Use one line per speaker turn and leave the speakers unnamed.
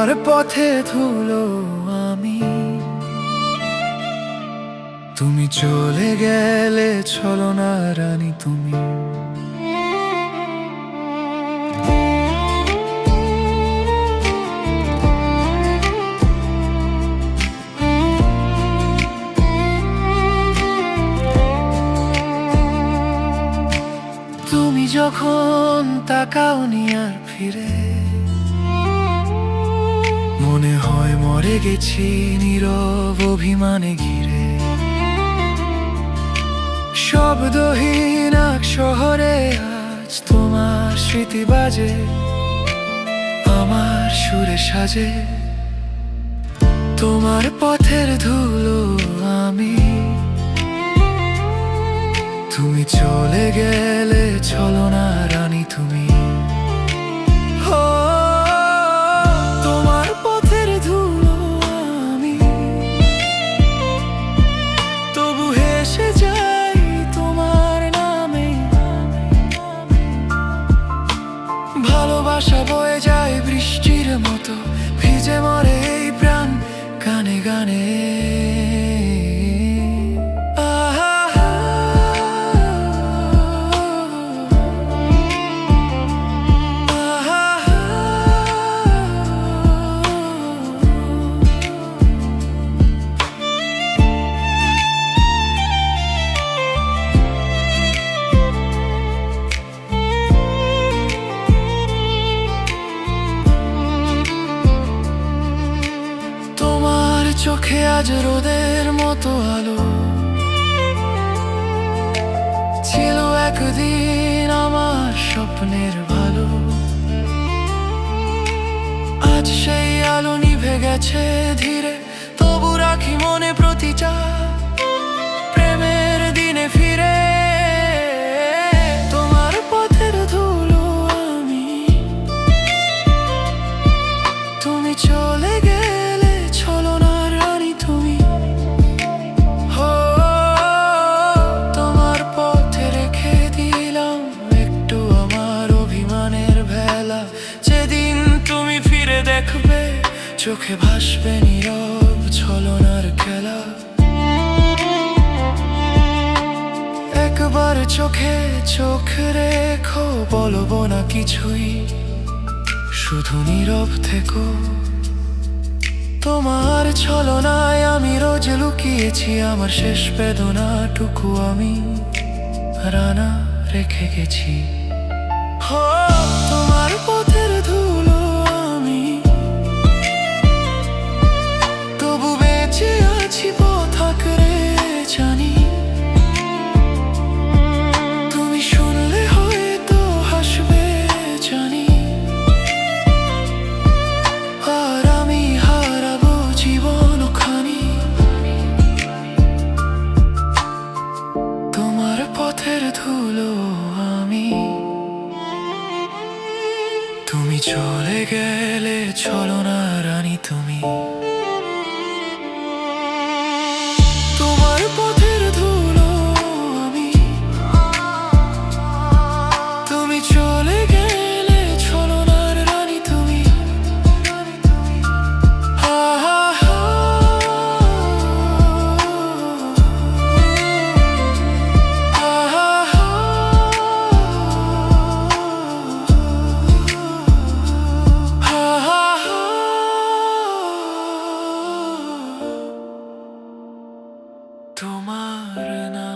তোমার পথে ধুলো আমি, তুমি চলে গেলে ছলনা রানী তুমি। তুমি যখন তাকাওনি আর ফিরে, মনে হয় মরে গেছি নীরব অভিমানে ঘিরে। শব্দহীন এক শহরে আজ তোমার স্মৃতি বাজে, আমার সুরে সাজে। তোমার পথের ধুলো আমি, তুমি চলে গেলে ছলনা রানী তুমি। ও তোমার পথের ধুলো আমি, তবু হেসে যাই তোমার নামে। ভালোবাসা বয়ে যায় বৃষ্টির মতো, ভিজে মরে এই প্রাণ গানে গানে। চোখে আজ রোদের মতো আলো, ছিল একদিন আমার স্বপ্নের ভালো। আজ সেই আলো নিভে গেছে ধীরে, তবু রাখি মনে প্রতিটা প্রেমের দিনে ফিরে। তোমার পথের ধুলো আমি, তুমি চলে গেলে ছলনা তুমি। ও তোমার পথে রেখে দিলাম একটু আমার অভিমানের ভেলা। যেদিন তুমি ফিরে দেখবে, চোখে ভাসবে নীরব ছলনার খেলা। একবার চোখে চোখ রেখো, বলবো না কিছুই, শুধু নীরব থেকো। তোমার ছলনায় আমি রোজ লুকিয়েছি আমার শেষ বেদনাটুকু, আমি রানা রেখে গেছি। তোমার পথের ধুলো আমি, তবু বেঁচে আছি পথ আঁকড়ে জানি। তুমি শুনলে হয়তো হাসবে জানি, আর আমি হারাবো জীবন খানি। তোমার পথের ধুলো আমি, তুমি চলে গেলে ছলনা রানী তুমি। তোমার পথের ধুলো আমি, তুমি চলে গেলে ছলনার রানী তুমি। তোমার না